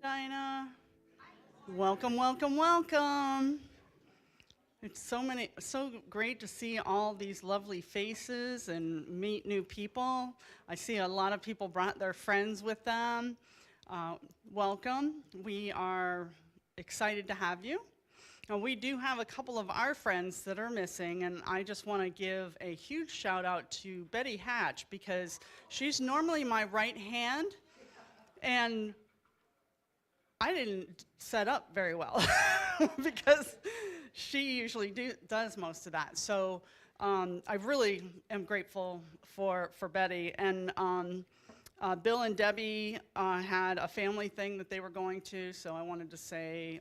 Dinah. Welcome, welcome, welcome. It's so great to see all these lovely faces and meet new people. I see a lot of people brought their friends with them. Uh, Welcome. We are excited to have you. Now, we do have a couple of our friends that are missing, and I just want to give a huge shout out to Betty Hatch because she's normally my right hand, and I didn't set up very well because she usually does most of that. So I really am grateful for Betty. And Bill and Debbie had a family thing that they were going to, so I wanted to say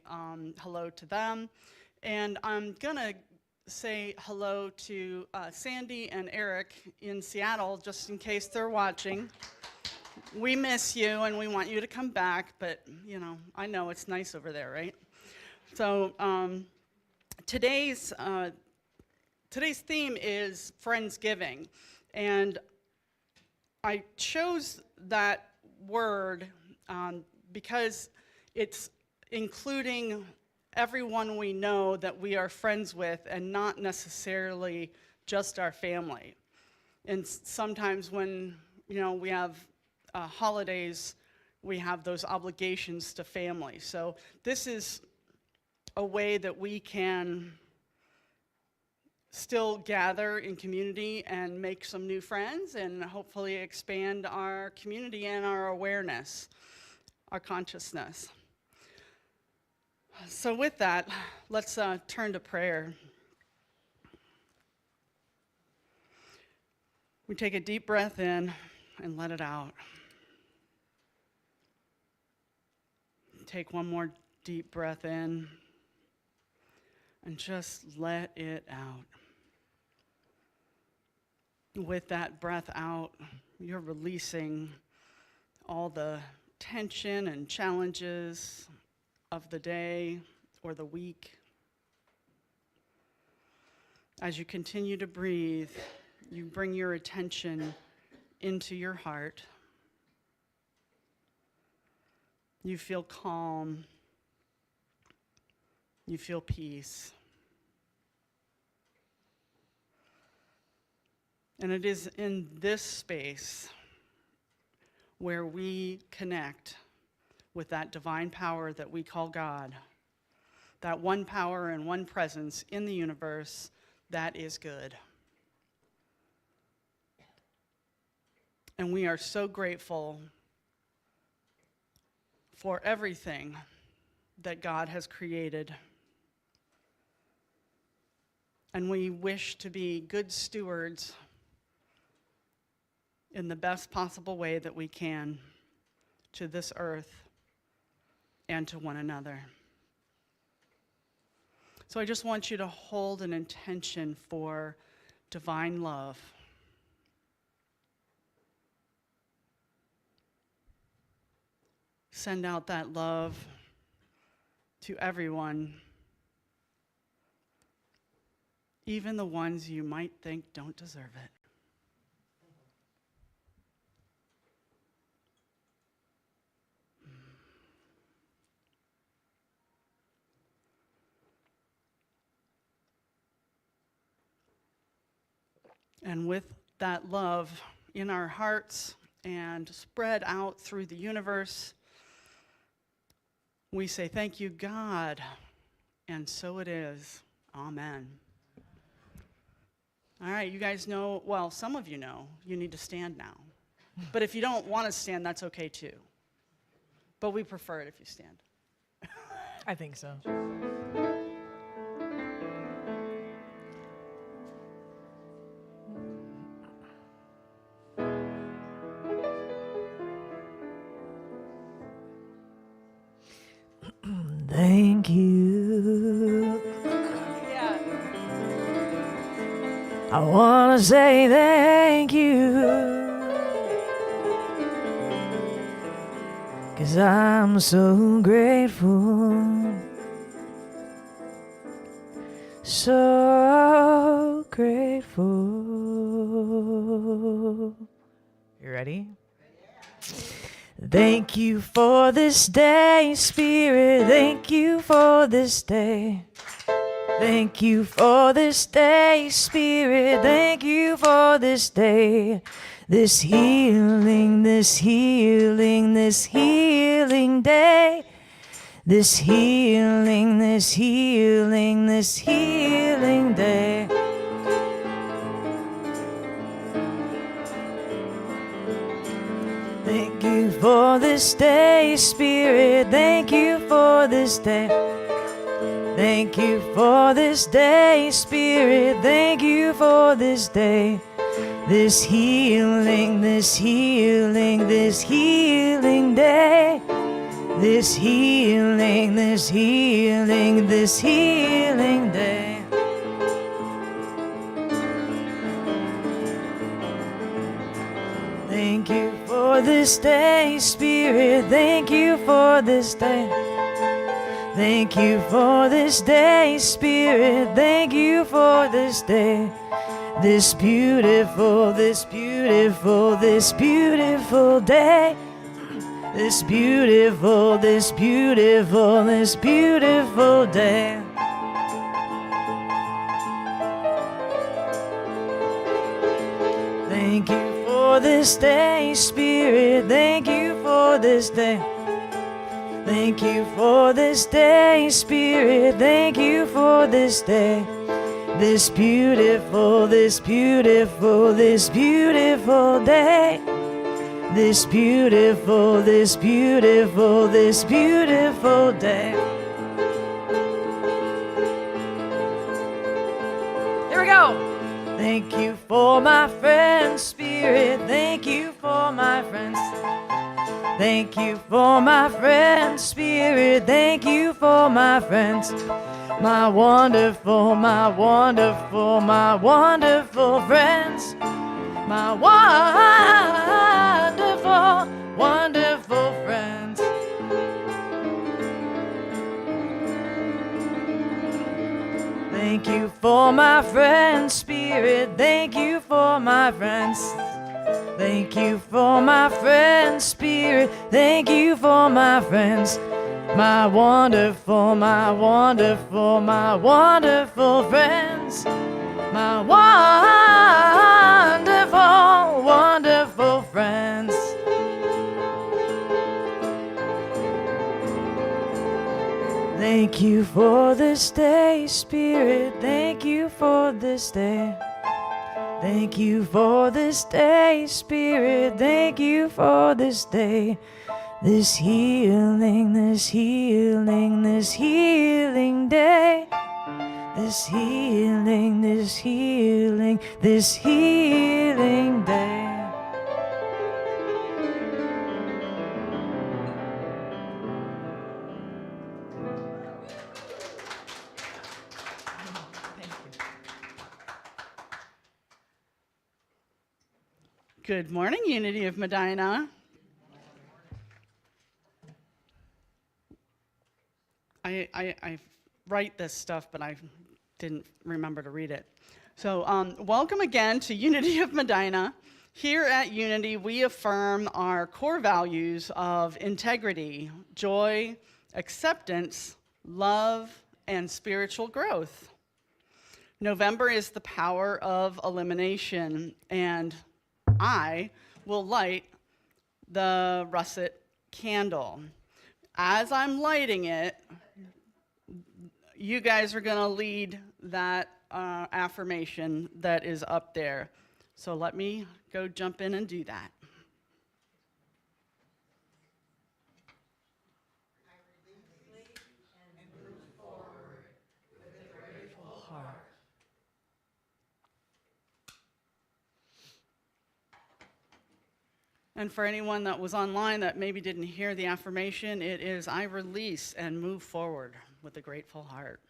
hello to them. And I'm going to say hello to Sandy and Eric in Seattle, just in case they're watching. We miss you and we want you to come back, but I know it's nice over there, right? So today's theme is Friendsgiving, and I chose that word because it's including everyone we know that we are friends with and not necessarily just our family. And sometimes when we have holidays, we have those obligations to family. So this is a way that we can still gather in community and make some new friends and hopefully expand our community and our awareness, our consciousness. So with that, let's turn to prayer. We take a deep breath in and let it out. Take one more deep breath in and just let it out. With that breath out, you're releasing all the tension and challenges of the day or the week. As you continue to breathe, you bring your attention into your heart. You feel calm. You feel peace. And it is in this space where we connect with that divine power that we call God, that one power and one presence in the universe that is good. And we are so grateful for everything that God has created. And we wish to be good stewards in the best possible way that we can to this earth and to one another. So I just want you to hold an intention for divine love. Send out that love to everyone, even the ones you might think don't deserve it. And with that love in our hearts and spread out through the universe, we say, thank you, God, and so it is. Amen. All right, you guys know, well, some of you know, you need to stand now. But if you don't want to stand, that's okay too. But we prefer it if you stand. I think so. Thank you. Yeah. I want to say thank you. 'Cause I'm so grateful. So grateful. You ready? Thank you for this day, Spirit. Thank you for this day. Thank you for this day, Spirit. Thank you for this day. This healing, this healing, this healing day. This healing, this healing, this healing day. Thank you for this day, Spirit. Thank you for this day. Thank you for this day, Spirit. Thank you for this day. This healing, this healing, this healing day. This healing, this healing, this healing day. Thank you for this day, Spirit. Thank you for this day. Thank you for this day, Spirit. Thank you for this day. This beautiful, this beautiful, this beautiful day. This beautiful, this beautiful, this beautiful day. Thank you for this day, Spirit. Thank you for this day. Thank you for this day, Spirit. Thank you for this day. This beautiful, this beautiful, this beautiful day. This beautiful, this beautiful, this beautiful day. Here we go. Thank you for my friends, Spirit. Thank you for my friends. Thank you for my friends, Spirit. Thank you for my friends. My wonderful, my wonderful, my wonderful friends. My wonderful, wonderful friends. Thank you for my friends, Spirit. Thank you for my friends. Thank you for my friends, Spirit. Thank you for my friends. My wonderful, my wonderful, my wonderful friends. My wonderful, wonderful friends. Thank you for this day, Spirit. Thank you for this day. Thank you for this day, Spirit. Thank you for this day. This healing, this healing, this healing day. This healing, this healing, this healing day. Good morning, Unity of Medina. I write this stuff, but I didn't remember to read it. So welcome again to Unity of Medina. Here at Unity, we affirm our core values of integrity, joy, acceptance, love, and spiritual growth. November is the power of elimination, and I will light the russet candle. As I'm lighting it, you guys are going to lead that affirmation that is up there. So let me go jump in and do that. I release and move forward with a grateful heart. And for anyone that was online that maybe didn't hear the affirmation, it is, I release and move forward with a grateful heart.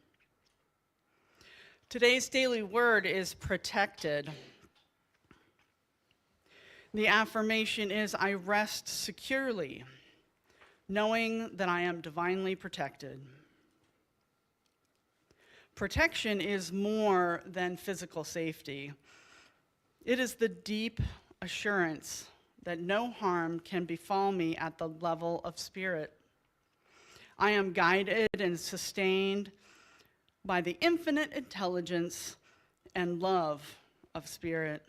Today's daily word is protected. The affirmation is, I rest securely, knowing that I am divinely protected. Protection is more than physical safety. It is the deep assurance that no harm can befall me at the level of spirit. I am guided and sustained by the infinite intelligence and love of spirit.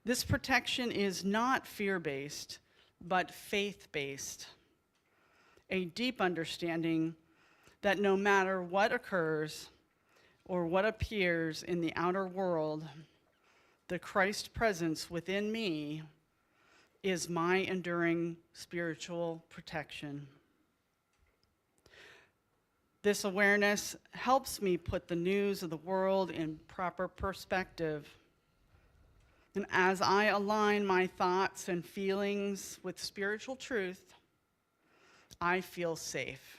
This protection is not fear-based, but faith-based. A deep understanding that no matter what occurs or what appears in the outer world, the Christ presence within me is my enduring spiritual protection. This awareness helps me put the news of the world in proper perspective. And as I align my thoughts and feelings with spiritual truth, I feel safe.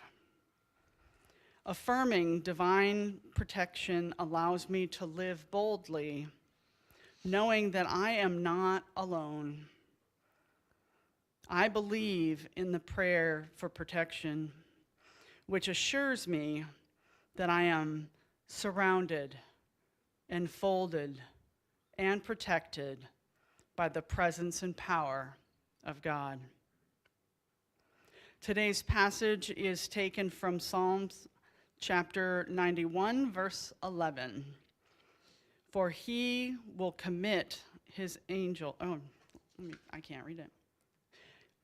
Affirming divine protection allows me to live boldly, knowing that I am not alone. I believe in the prayer for protection, which assures me that I am surrounded, enfolded, and protected by the presence and power of God. Today's passage is taken from Psalms chapter 91, verse 11. For he will commit his angel, I can't read it.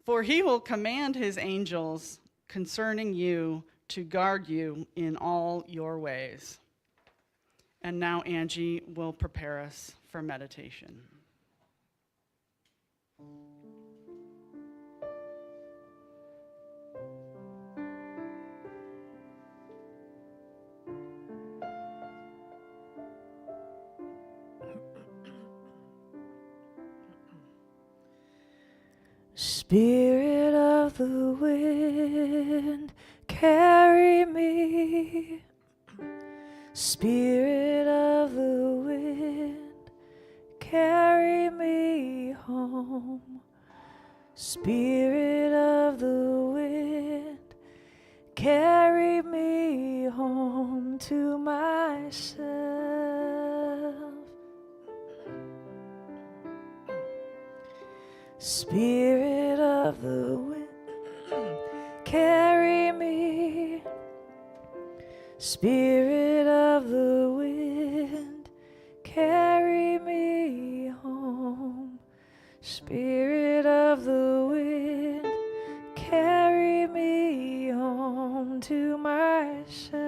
For he will command his angels concerning you to guard you in all your ways. And now Angie will prepare us for meditation. Spirit of the wind, carry me. Spirit of the wind, carry me home. Spirit of the wind, carry me home to myself. Spirit of the wind, carry me. Spirit of the wind, carry me home. Spirit of the wind, carry me home to myself.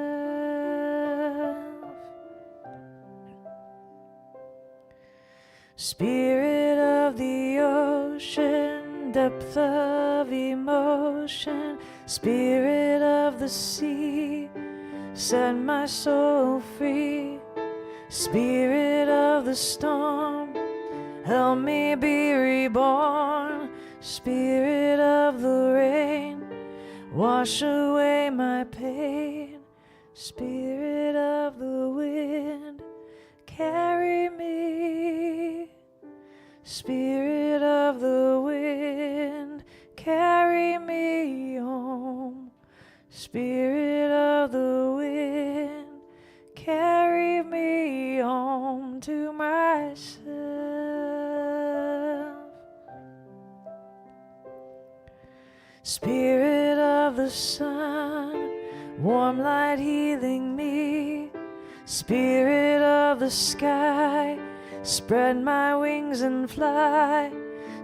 Spirit of the ocean, depth of emotion, Spirit of the sea, set my soul free. Spirit of the storm, help me be reborn. Spirit of the rain, wash away my pain. Spirit of the wind, carry me. Spirit of the wind, carry me home. Spirit of the wind, carry me home to myself. Spirit of the sun, warm light healing me. Spirit of the sky, spread my wings and fly.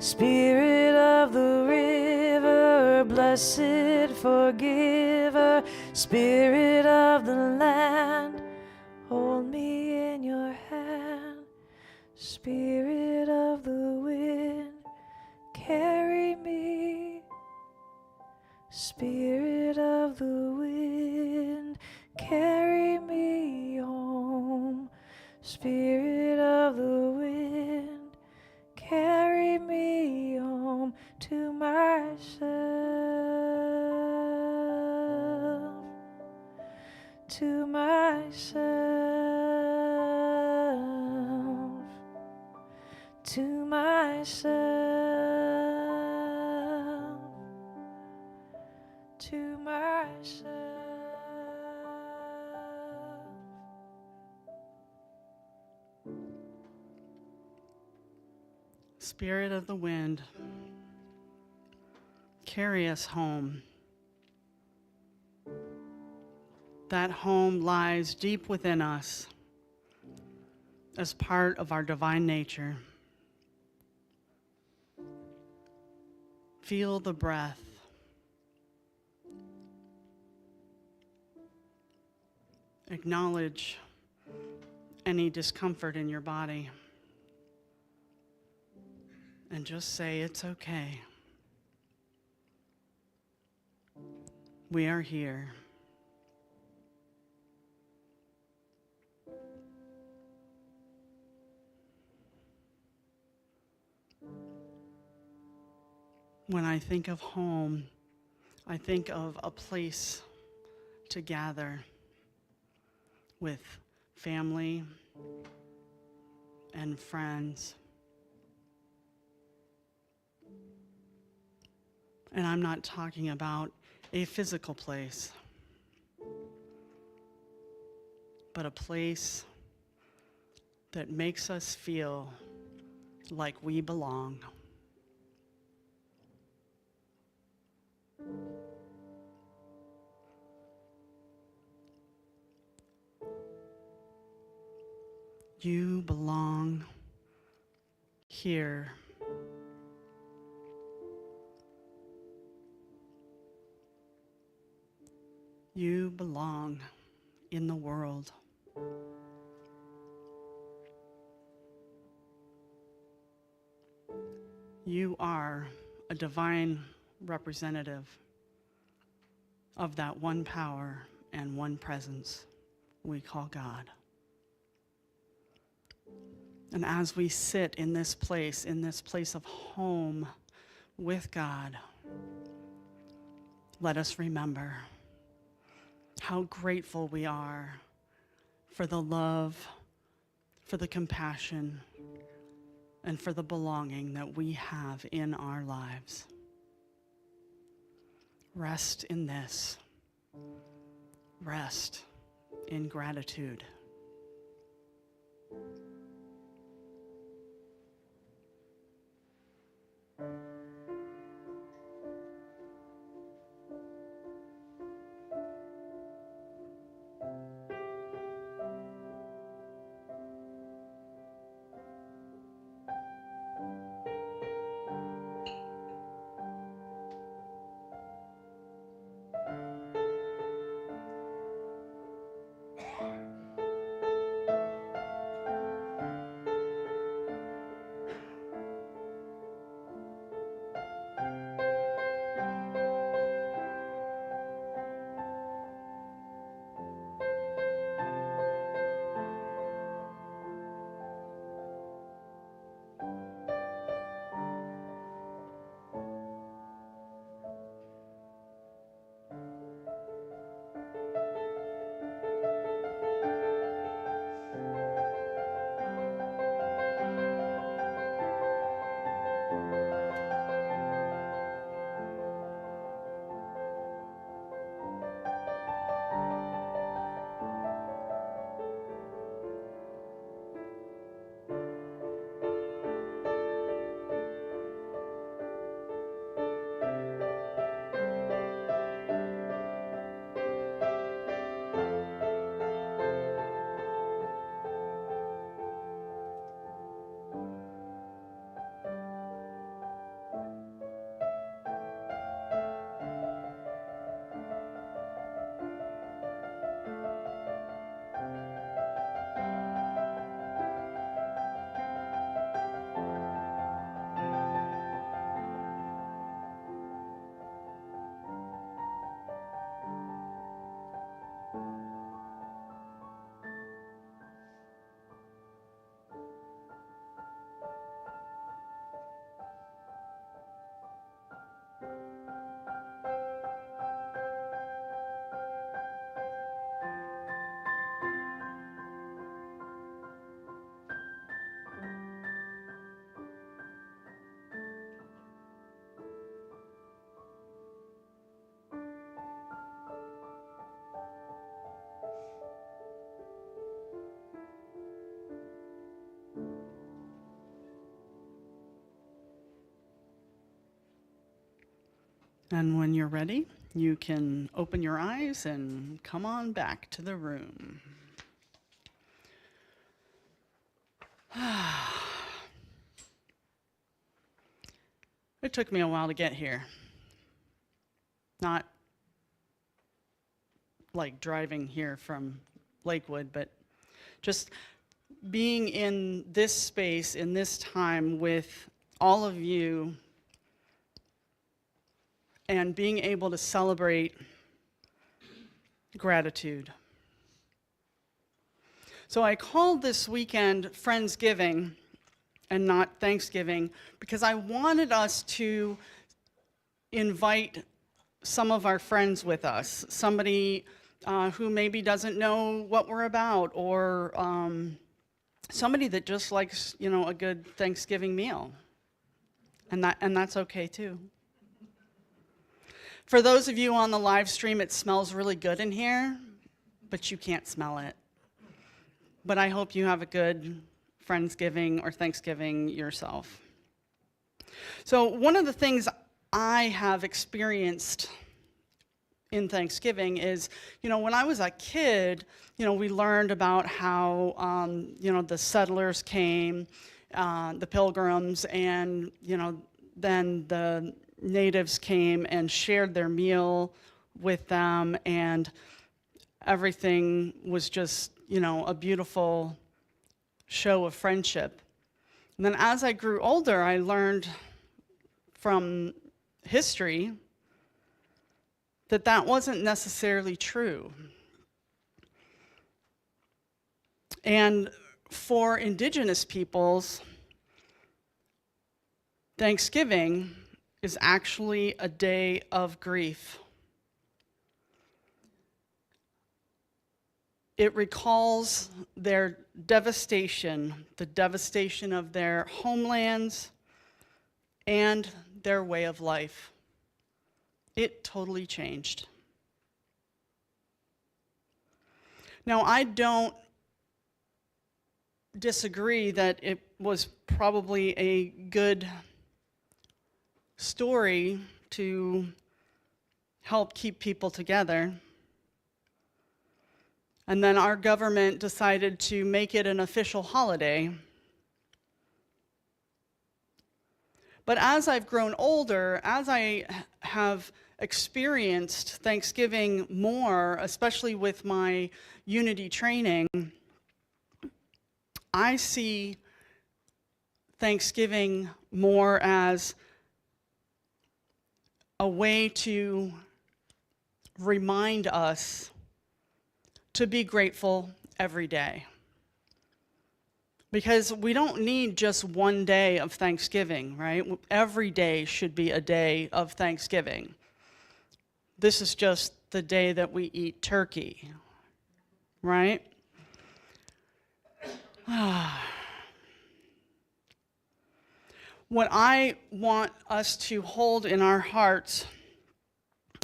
Spirit of the river, blessed forgiver. Spirit of the land, hold me in your hand. Spirit of the wind, carry me. Spirit of the wind, carry me home. Spirit of the wind, carry me home to myself. To myself. To myself. To myself. Spirit of the wind, carry us home. That home lies deep within us as part of our divine nature. Feel the breath. Acknowledge any discomfort in your body. And just say, it's okay. We are here. When I think of home, I think of a place to gather with family and friends. And I'm not talking about a physical place, but a place that makes us feel like we belong. You belong here. You belong in the world. You are a divine representative of that one power and one presence we call God. And as we sit in this place of home with God, let us remember how grateful we are for the love, for the compassion, and for the belonging that we have in our lives. Rest in this. Rest in gratitude. And when you're ready, you can open your eyes and come on back to the room. It took me a while to get here. Not like driving here from Lakewood, but just being in this space, in this time with all of you, and being able to celebrate gratitude. So I called this weekend Friendsgiving and not Thanksgiving because I wanted us to invite some of our friends with us, somebody who maybe doesn't know what we're about, or somebody that just likes, a good Thanksgiving meal, and that's okay too. For those of you on the live stream, it smells really good in here, but you can't smell it. But I hope you have a good Friendsgiving or Thanksgiving yourself. So one of the things I have experienced in Thanksgiving is, when I was a kid, we learned about how, the settlers came, the pilgrims, and, then the natives came and shared their meal with them, and everything was just, a beautiful show of friendship. And then as I grew older, I learned from history that wasn't necessarily true. And for indigenous peoples, Thanksgiving is actually a day of grief. It recalls their devastation, the devastation of their homelands and their way of life. It totally changed. Now, I don't disagree that it was probably a good story to help keep people together. And then our government decided to make it an official holiday. But as I've grown older, as I have experienced Thanksgiving more, especially with my unity training, I see Thanksgiving more as a way to remind us to be grateful every day. Because we don't need just one day of Thanksgiving, right? Every day should be a day of Thanksgiving. This is just the day that we eat turkey, right? What I want us to hold in our hearts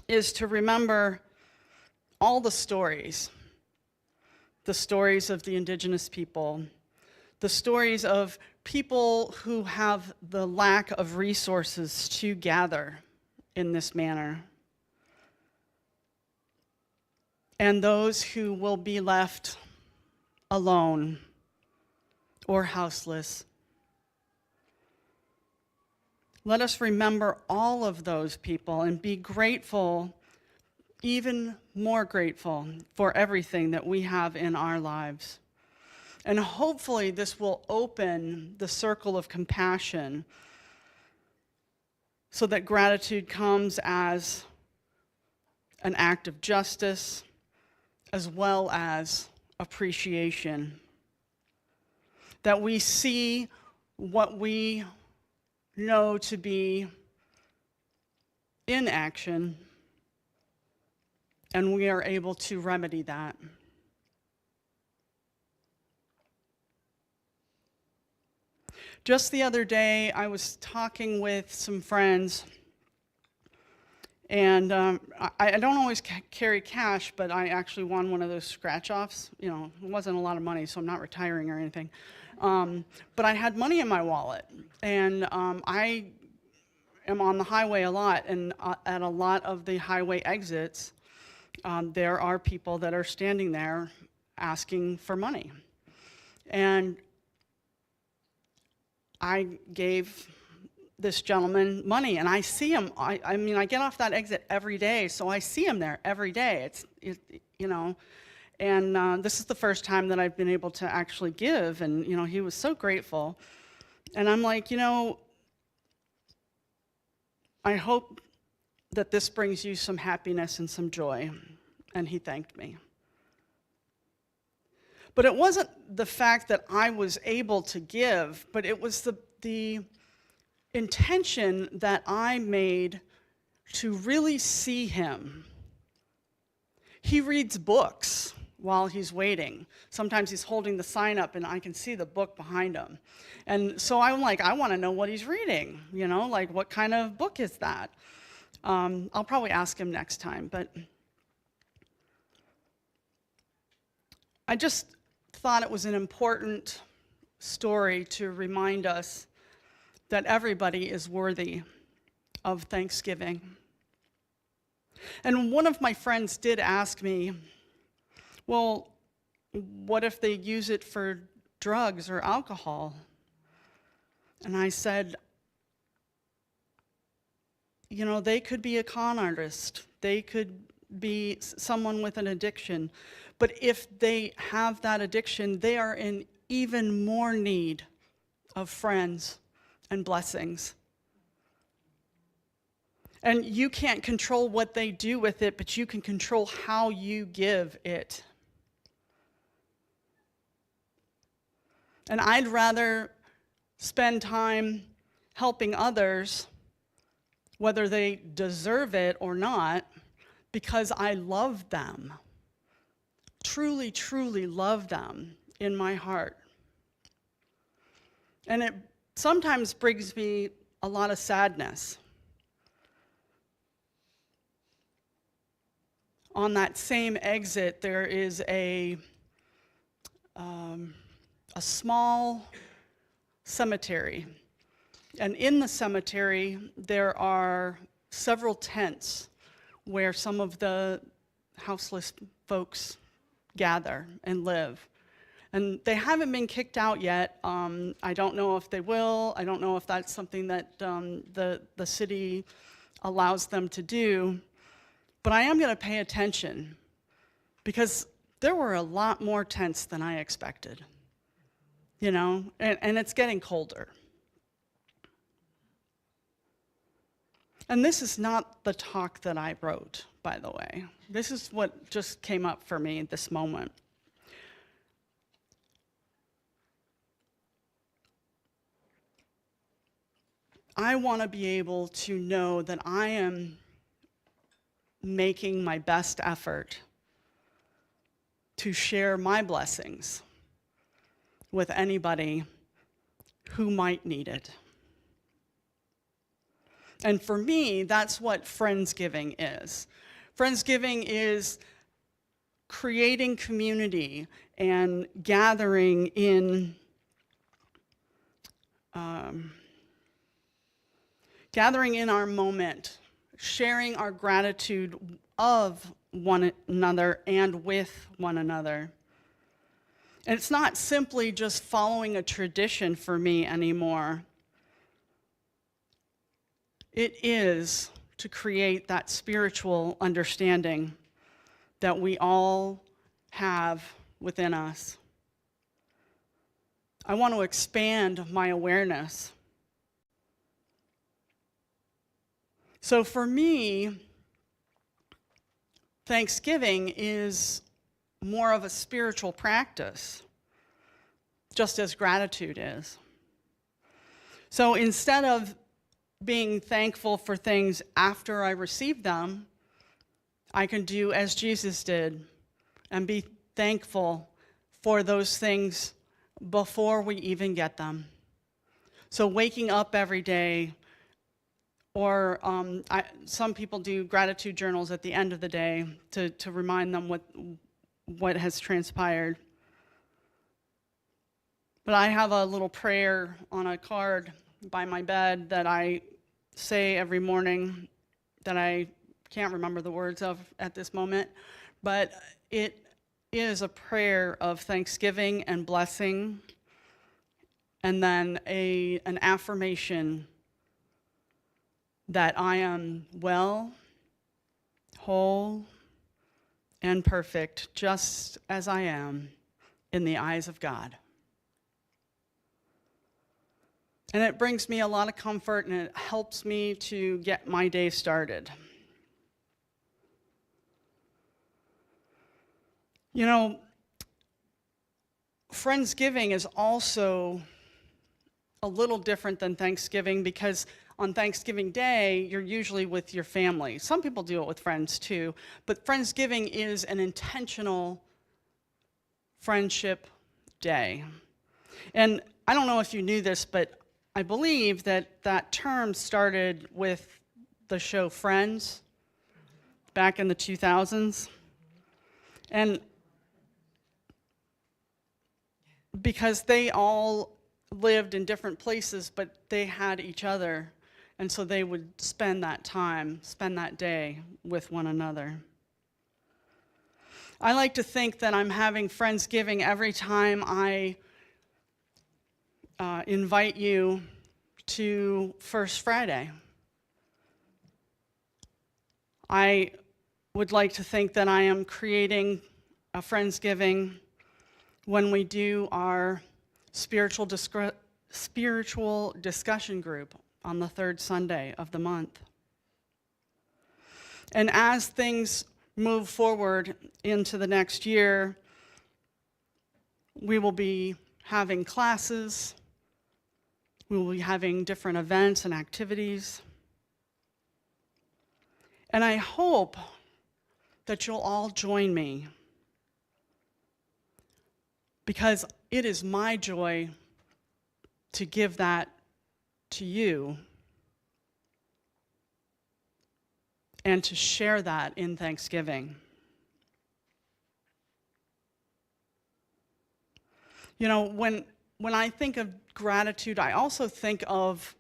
is to remember all the stories of the indigenous people, the stories of people who have the lack of resources to gather in this manner, and those who will be left alone or houseless. Let us remember all of those people and be grateful, even more grateful, for everything that we have in our lives. And hopefully this will open the circle of compassion so that gratitude comes as an act of justice as well as appreciation. That we see what we know to be inaction, and we are able to remedy that. Just the other day, I was talking with some friends, and I don't always carry cash, but I actually won one of those scratch-offs. It wasn't a lot of money, so I'm not retiring or anything. But I had money in my wallet, and I am on the highway a lot, and at a lot of the highway exits, there are people that are standing there asking for money. And I gave this gentleman money, and I see him. I mean, I get off that exit every day, so I see him there every day. And this is the first time that I've been able to actually give, and he was so grateful. And I'm like, I hope that this brings you some happiness and some joy. And he thanked me. But it wasn't the fact that I was able to give, but it was the intention that I made to really see him. He reads books while he's waiting. Sometimes he's holding the sign up and I can see the book behind him. And so I'm like, I want to know what he's reading, like what kind of book is that? I'll probably ask him next time, but I just thought it was an important story to remind us that everybody is worthy of thanksgiving. And one of my friends did ask me, well, what if they use it for drugs or alcohol? And I said, they could be a con artist. They could be someone with an addiction. But if they have that addiction, they are in even more need of friends and blessings. And you can't control what they do with it, but you can control how you give it. And I'd rather spend time helping others, whether they deserve it or not, because I love them. Truly, truly love them in my heart. And it sometimes brings me a lot of sadness. On that same exit, there is a small cemetery. And in the cemetery, there are several tents where some of the houseless folks gather and live. And they haven't been kicked out yet. I don't know if they will. I don't know if that's something that the city allows them to do. But I am going to pay attention because there were a lot more tents than I expected, and it's getting colder. And this is not the talk that I wrote, by the way. This is what just came up for me at this moment. I want to be able to know that I am making my best effort to share my blessings with anybody who might need it. And for me, that's what Friendsgiving is. Friendsgiving is creating community and gathering in our moment, sharing our gratitude of one another and with one another. And it's not simply just following a tradition for me anymore. It is to create that spiritual understanding that we all have within us. I want to expand my awareness. So for me, Thanksgiving is more of a spiritual practice, just as gratitude is. So instead of being thankful for things after I receive them, I can do as Jesus did and be thankful for those things before we even get them. So waking up every day, or some people do gratitude journals at the end of the day to remind them what has transpired. But I have a little prayer on a card by my bed that I say every morning that I can't remember the words of at this moment, but it is a prayer of thanksgiving and blessing, and then an affirmation that I am well, whole, and perfect, just as I am in the eyes of God. And it brings me a lot of comfort, and it helps me to get my day started. You know, Friendsgiving is also a little different than Thanksgiving, because on Thanksgiving Day, you're usually with your family. Some people do it with friends too, but Friendsgiving is an intentional friendship day. And I don't know if you knew this, but I believe that term started with the show Friends back in the 2000s. And because they all lived in different places, but they had each other, and so they would spend that day with one another. I like to think that I'm having Friendsgiving every time I invite you to First Friday. I would like to think that I am creating a Friendsgiving when we do our spiritual discussion group on the third Sunday of the month. And as things move forward into the next year, we will be having classes, we will be having different events and activities. And I hope that you'll all join me, because it is my joy to give that to you and to share that in Thanksgiving. You know, when I think of gratitude, I also think of,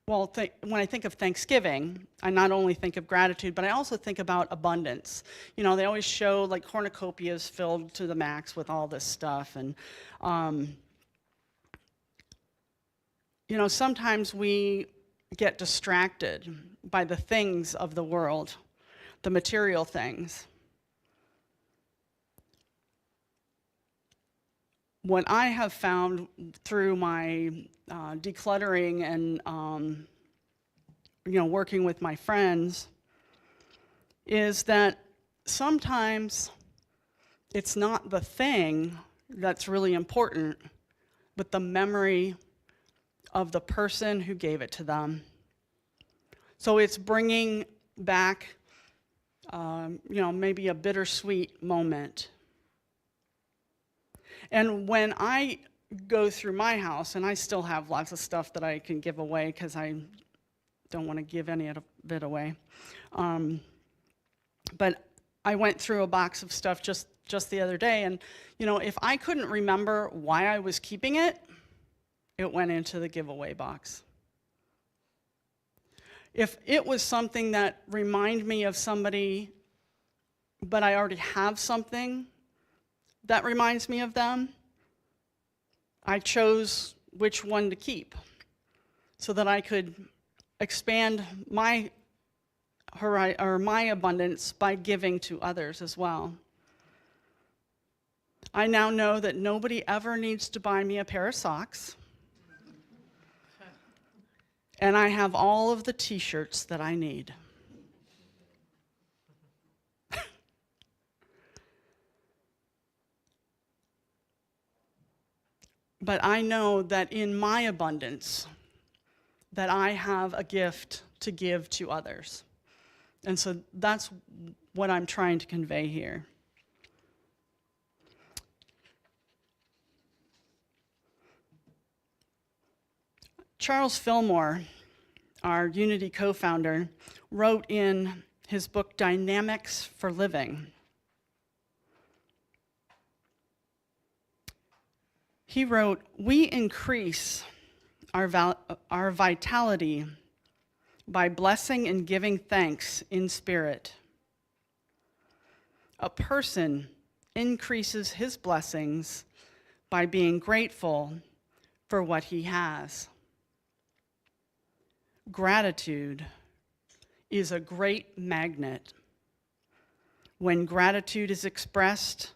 when I think of Thanksgiving, I not only think of gratitude, but I also think about abundance. You know, they always show like cornucopias filled to the max with all this stuff. And, you know, sometimes we get distracted by the things of the world, the material things. What I have found through my decluttering and working with my friends is that sometimes it's not the thing that's really important, but the memory of the person who gave it to them. So it's bringing back, maybe a bittersweet moment. And when I go through my house, and I still have lots of stuff that I can give away because I don't want to give any of it away, but I went through a box of stuff just the other day, and if I couldn't remember why I was keeping it, it went into the giveaway box. If it was something that reminded me of somebody, but I already have something that reminds me of them, I chose which one to keep so that I could expand my abundance by giving to others as well. I now know that nobody ever needs to buy me a pair of socks. And I have all of the t-shirts that I need. But I know that in my abundance, that I have a gift to give to others. And so that's what I'm trying to convey here. Charles Fillmore, our Unity co-founder, wrote in his book, Dynamics for Living. He wrote, "We increase our vitality by blessing and giving thanks in spirit. A person increases his blessings by being grateful for what he has. Gratitude is a great magnet. When gratitude is expressed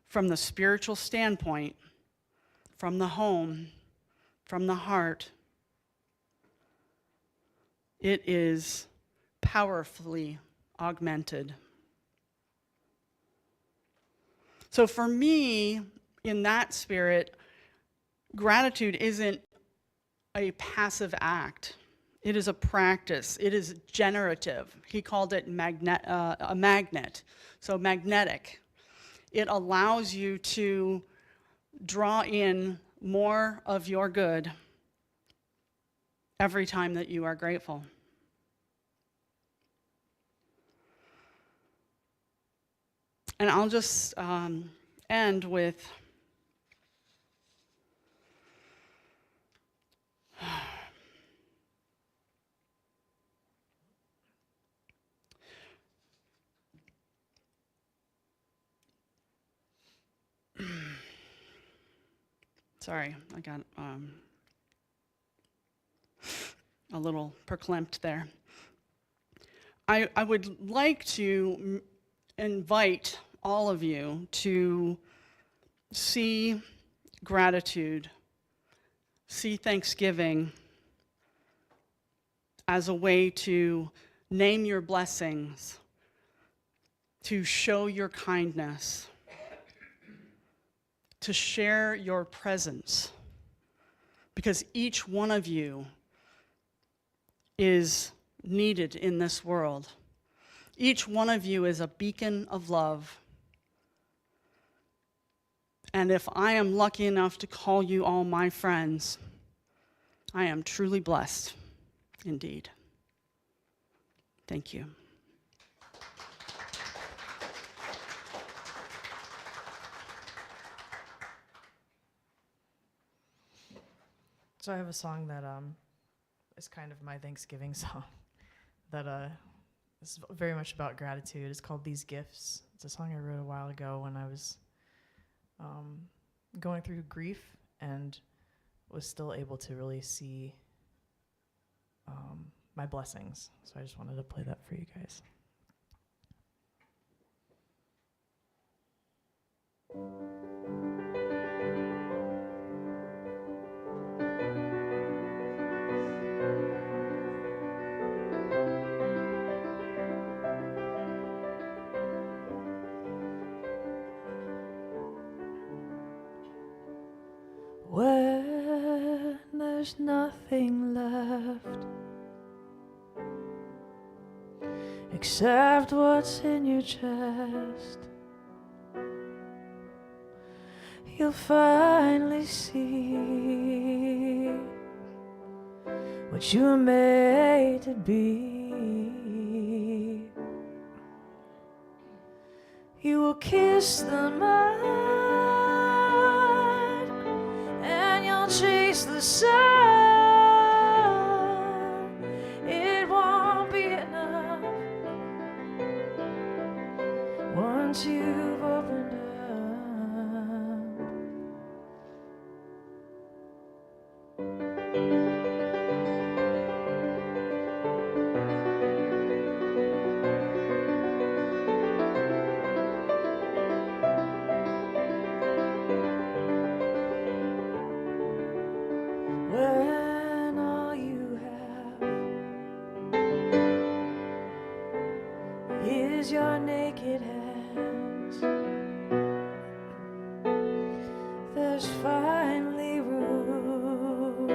from the spiritual standpoint, from the home, from the heart, it is powerfully augmented. So for me, in that spirit, gratitude isn't a passive act. It is a practice. It is generative. He called it a magnet, so magnetic. It allows you to draw in more of your good every time that you are grateful. And I'll just end with sorry, I got a little verklempt there. I would like to invite all of you to see gratitude, see Thanksgiving as a way to name your blessings, to show your kindness, to share your presence, because each one of you is needed in this world. Each one of you is a beacon of love. And if I am lucky enough to call you all my friends, I am truly blessed indeed. Thank you. So I have a song that is kind of my Thanksgiving song that is very much about gratitude. It's called These Gifts. It's a song I wrote a while ago when I was going through grief and was still able to really see my blessings. So I just wanted to play that for you guys. When there's nothing left except what's in your chest, you'll finally see what you were made to be. You will kiss the mud and you'll chase the sun. It won't be enough once you've opened up. When all you have is your naked hands, there's finally room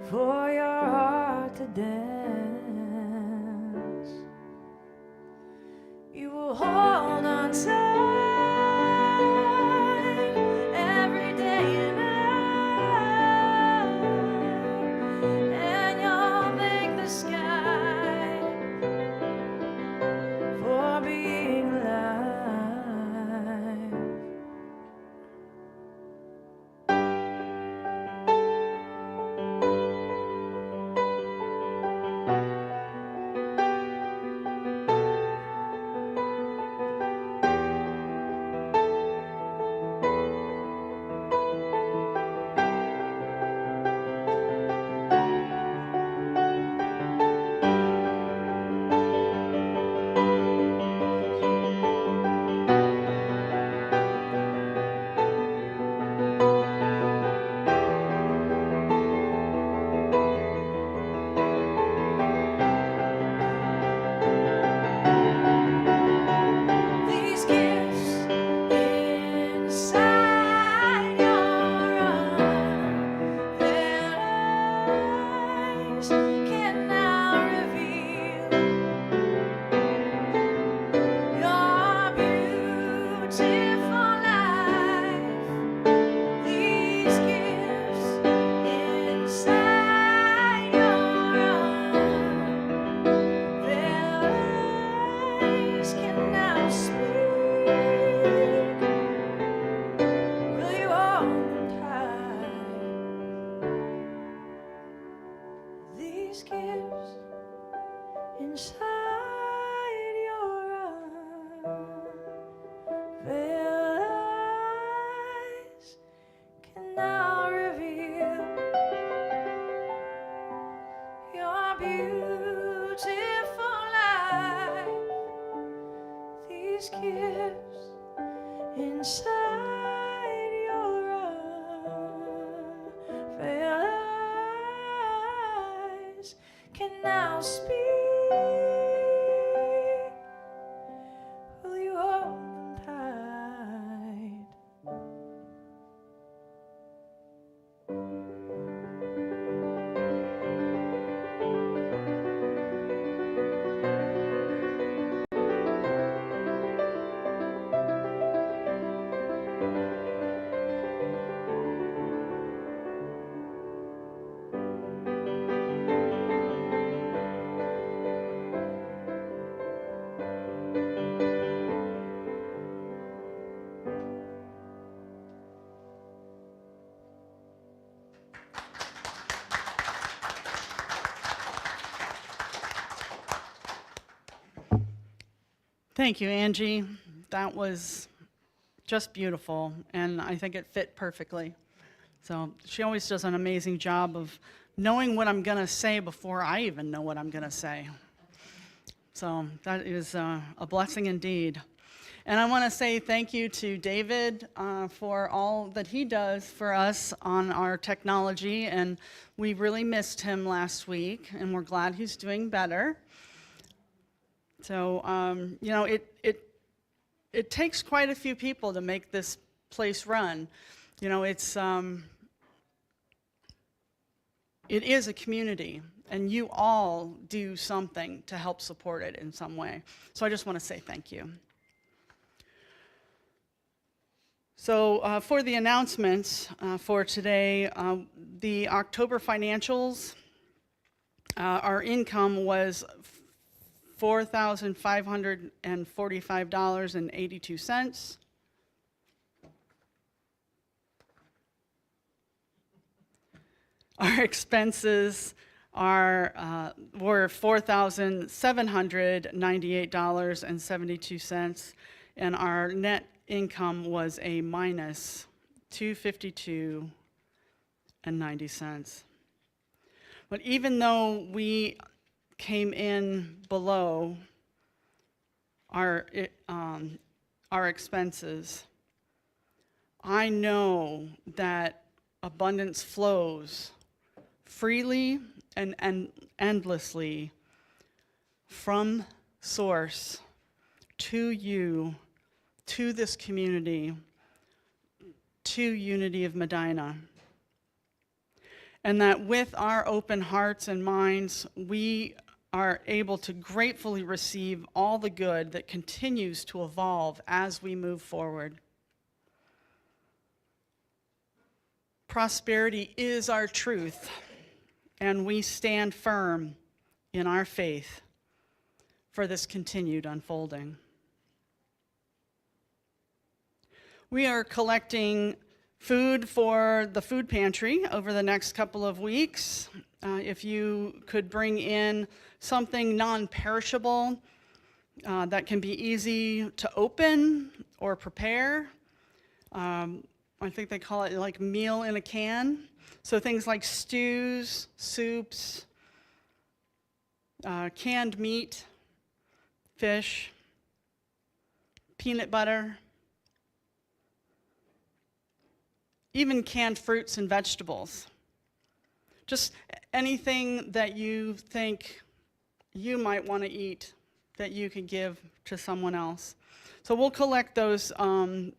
for your heart to dance. You will hold on tight every day and night, and you'll thank the sky for being alive. these gifts inside your unveiled eyes can now speak. Will you hold them tight? Thank you, Angie. That was just beautiful, and I think it fit perfectly. So she always does an amazing job of knowing what I'm going to say before I even know what I'm going to say. So that is a blessing indeed. And I want to say thank you to David for all that he does for us on our technology, and we really missed him last week, and we're glad he's doing better. So, it takes quite a few people to make this place run. It is a community, and you all do something to help support it in some way. So I just want to say thank you. So for the announcements for today, the October financials, our income was $4,545.82. Our expenses were $4,798.72, and our net income was a minus $252.90. But even though we came in below our expenses, I know that abundance flows freely and endlessly from source to you, to this community, to Unity of Medina. And that with our open hearts and minds, we are able to gratefully receive all the good that continues to evolve as we move forward. Prosperity is our truth, and we stand firm in our faith for this continued unfolding. We are collecting food for the food pantry over the next couple of weeks. If you could bring in something non-perishable that can be easy to open or prepare. I think they call it like meal in a can. So things like stews, soups, canned meat, fish, peanut butter, even canned fruits and vegetables. Just anything that you think you might want to eat that you could give to someone else. So we'll collect those and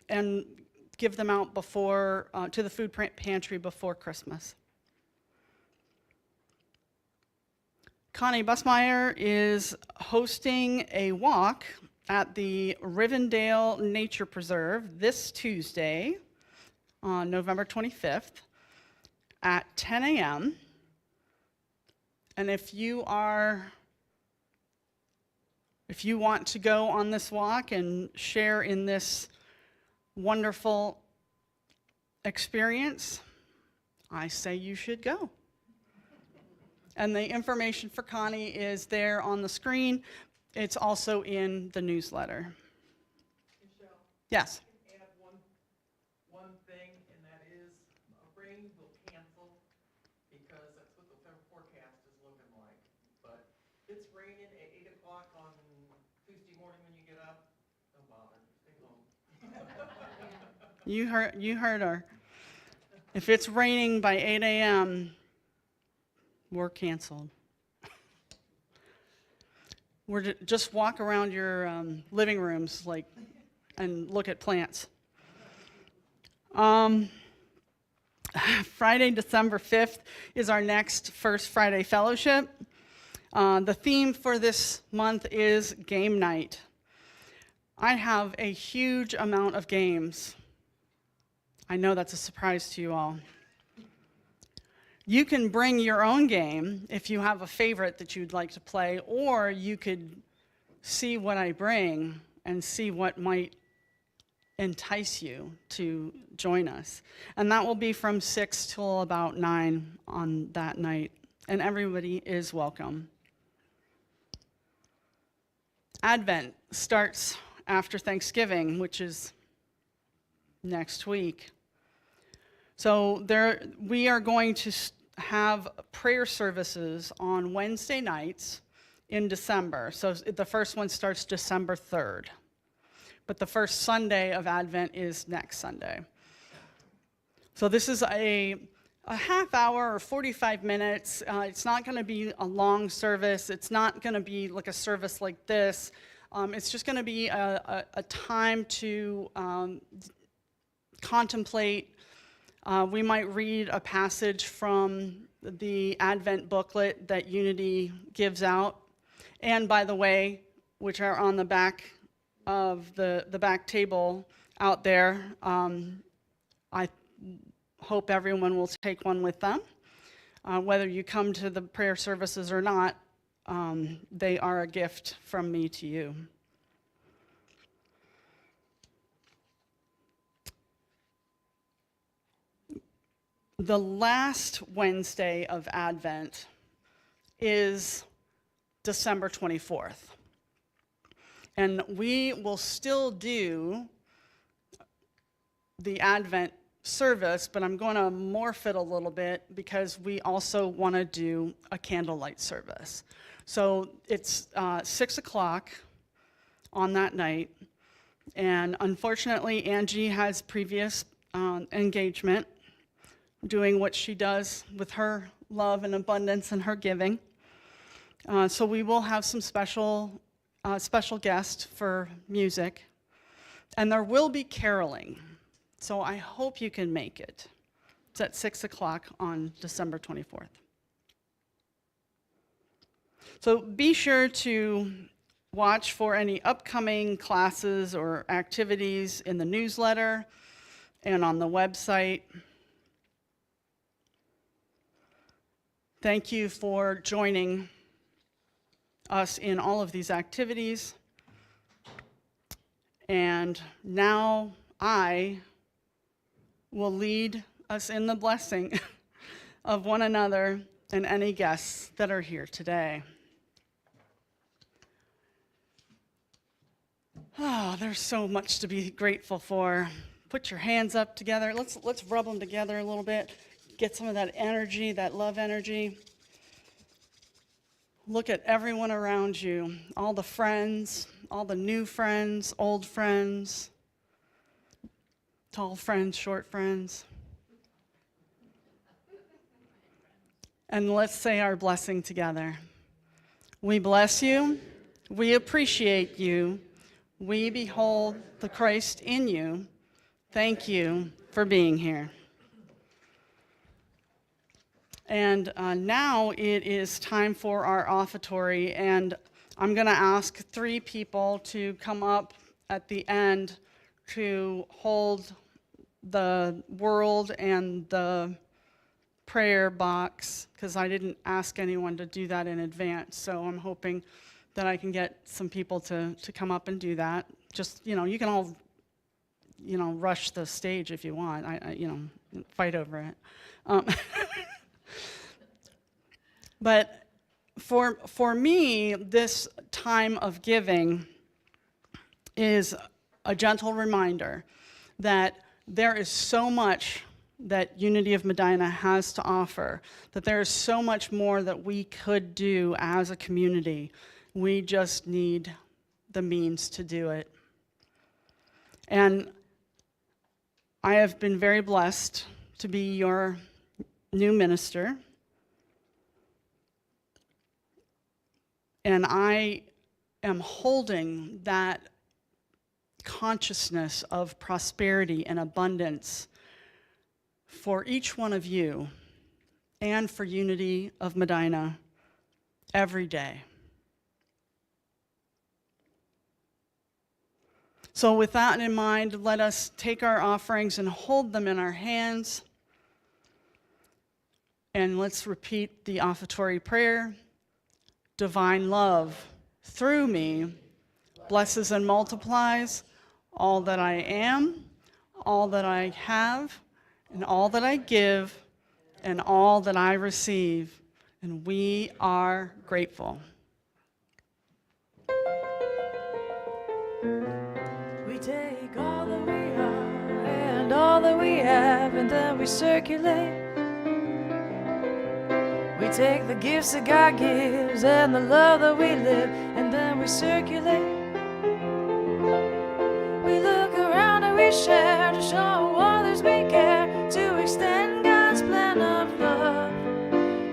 give them out before to the food pantry before Christmas. Connie Busmeyer is hosting a walk at the Rivendell Nature Preserve this Tuesday, on November 25th at 10 a.m. And if you want to go on this walk and share in this wonderful experience, I say you should go. And the information for Connie is there on the screen. It's also in the newsletter. Michele, Yes. I can add one thing, and that is rain will cancel because that's what the forecast is looking like. But it's raining at 8 o'clock on Tuesday morning when you get up. Oh well. You heard her. If it's raining by 8 a.m., we're canceled. Just walk around your living rooms and look at plants. Friday, December 5th is our next First Friday Fellowship. The theme for this month is game night. I have a huge amount of games. I know that's a surprise to you all. You can bring your own game if you have a favorite that you'd like to play, or you could see what I bring and see what might entice you to join us. And that will be from 6 till about 9 on that night, and everybody is welcome. Advent starts after Thanksgiving, which is next week. So we are going to have prayer services on Wednesday nights in December. So the first one starts December 3rd. But the first Sunday of Advent is next Sunday. So this is a half hour or 45 minutes. It's not going to be a long service. It's not going to be like a service like this. It's just going to be a time to contemplate. We might read a passage from the Advent booklet that Unity gives out. And by the way, which are on the back of the back table out there, I hope everyone will take one with them. Whether you come to the prayer services or not, they are a gift from me to you. The last Wednesday of Advent is December 24th. And we will still do the Advent service, but I'm going to morph it a little bit because we also want to do a candlelight service. So it's 6 o'clock on that night. And unfortunately, Angie has previous engagement, doing what she does with her love and abundance and her giving. So we will have some special guests for music. And there will be caroling. So I hope you can make it. It's at 6 o'clock on December 24th. So be sure to watch for any upcoming classes or activities in the newsletter and on the website. Thank you for joining us in all of these activities. And now I will lead us in the blessing of one another and any guests that are here today. Oh, there's so much to be grateful for. Put your hands up together. Let's rub them together a little bit. Get some of that energy, that love energy. Look at everyone around you, all the friends, all the new friends, old friends, tall friends, short friends. And let's say our blessing together. We bless you. We appreciate you. We behold the Christ in you. Thank you for being here. And now it is time for our offertory, and I'm going to ask 3 people to come up at the end to hold the world and the prayer box, because I didn't ask anyone to do that in advance, so I'm hoping that I can get some people to come up and do that. Just, you can all, rush the stage if you want. Fight over it. But for me, this time of giving is a gentle reminder that there is so much that Unity of Medina has to offer, that there is so much more that we could do as a community. We just need the means to do it. And I have been very blessed to be your new minister. And I am holding that consciousness of prosperity and abundance for each one of you and for Unity of Medina every day. So with that in mind, let us take our offerings and hold them in our hands. And let's repeat the offertory prayer. Divine love, through me, blesses and multiplies all that I am, all that I have, and all that I give, and all that I receive. And we are grateful. We take all that we are and all that we have, and then we circulate. We take the gifts that God gives and the love that we live, and then we circulate. We look around and we share to show others we care, to extend God's plan of love,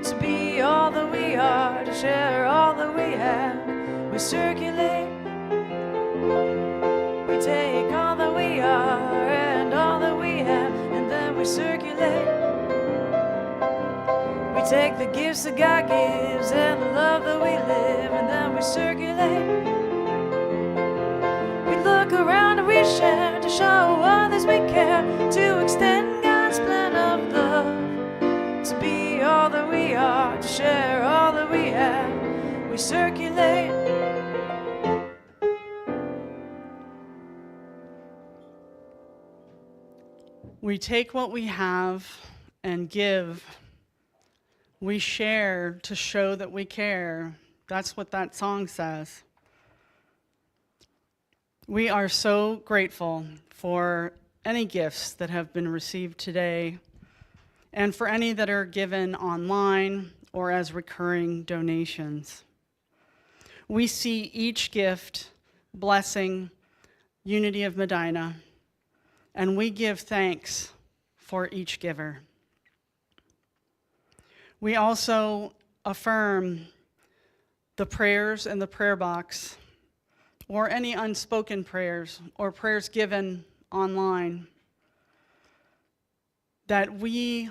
to be all that we are, to share all that we have. We circulate. We take all that we are and all that we have, and then we circulate. We take the gifts that God gives and the love that we live, and then we circulate. We look around and we share to show others we care, to extend God's plan of love, to be all that we are, to share all that we have. We circulate. We take what we have and give. We share to show that we care. That's what that song says. We are so grateful for any gifts that have been received today, and for any that are given online or as recurring donations. We see each gift blessing Unity of Medina, and we give thanks for each giver. We also affirm the prayers in the prayer box, or any unspoken prayers or prayers given online, that we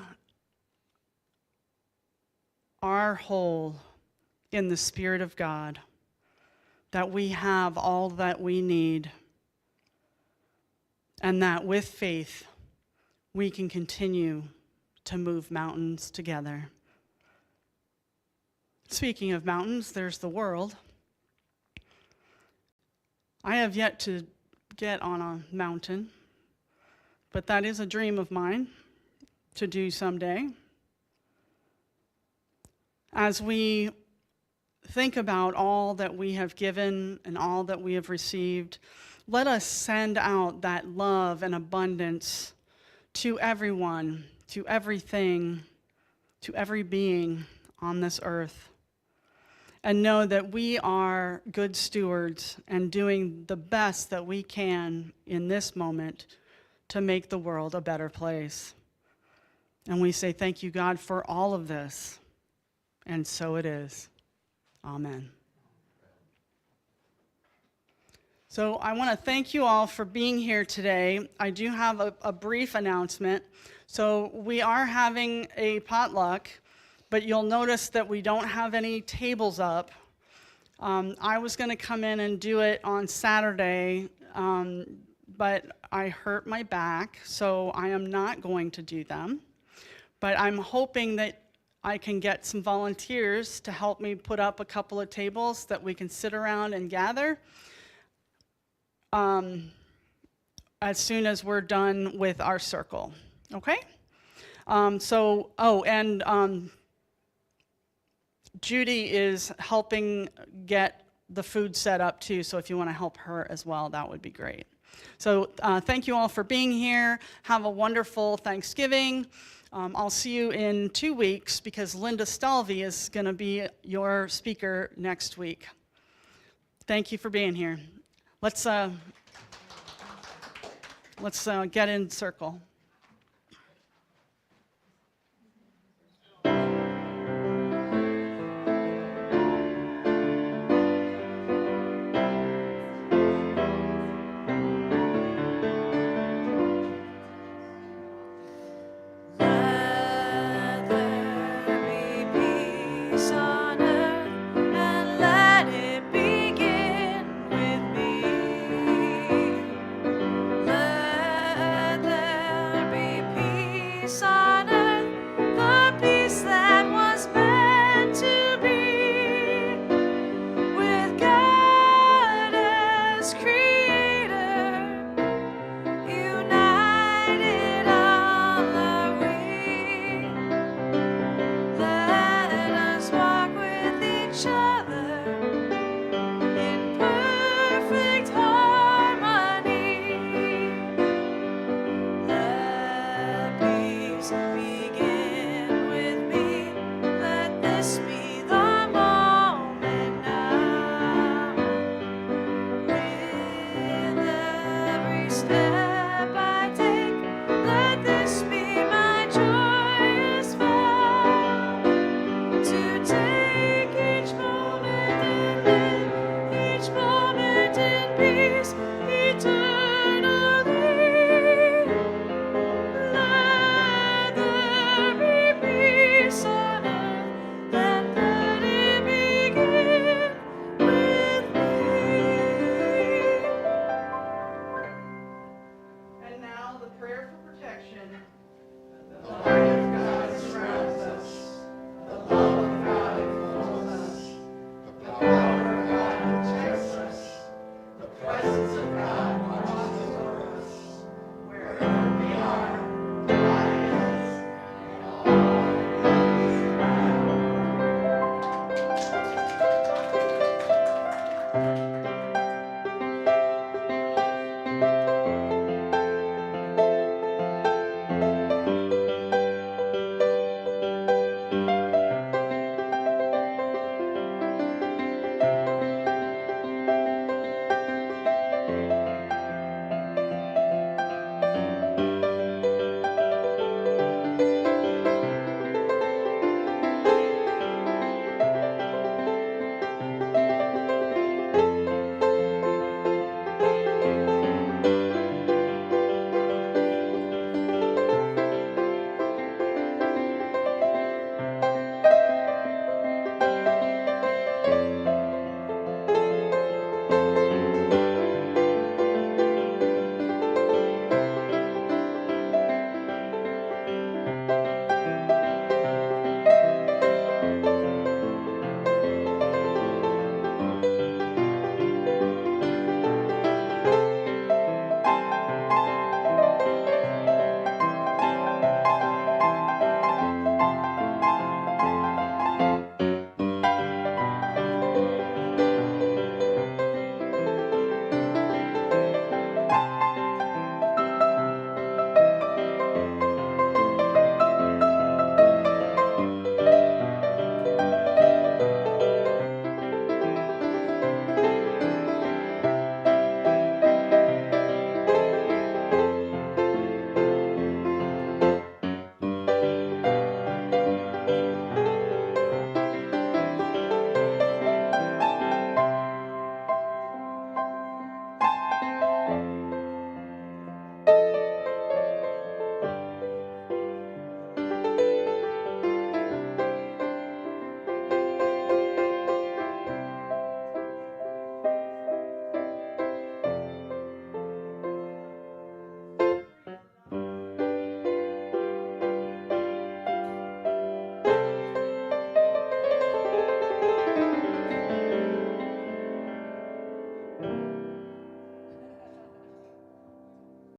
are whole in the Spirit of God, that we have all that we need, and that with faith we can continue to move mountains together. Speaking of mountains, there's the world. I have yet to get on a mountain, but that is a dream of mine to do someday. As we think about all that we have given and all that we have received, let us send out that love and abundance to everyone, to everything, to every being on this earth. And know that we are good stewards and doing the best that we can in this moment to make the world a better place. And we say thank you, God, for all of this. And so it is. Amen. So I want to thank you all for being here today. I do have a brief announcement. So we are having a potluck, but you'll notice that we don't have any tables up. I was going to come in and do it on Saturday, but I hurt my back, so I am not going to do them. But I'm hoping that I can get some volunteers to help me put up a couple of tables that we can sit around and gather as soon as we're done with our circle, okay? Judy is helping get the food set up too, so if you want to help her as well, that would be great. So thank you all for being here. Have a wonderful Thanksgiving. I'll see you in 2 weeks because Linda Stalvey is going to be your speaker next week. Thank you for being here. Let's get in circle. now.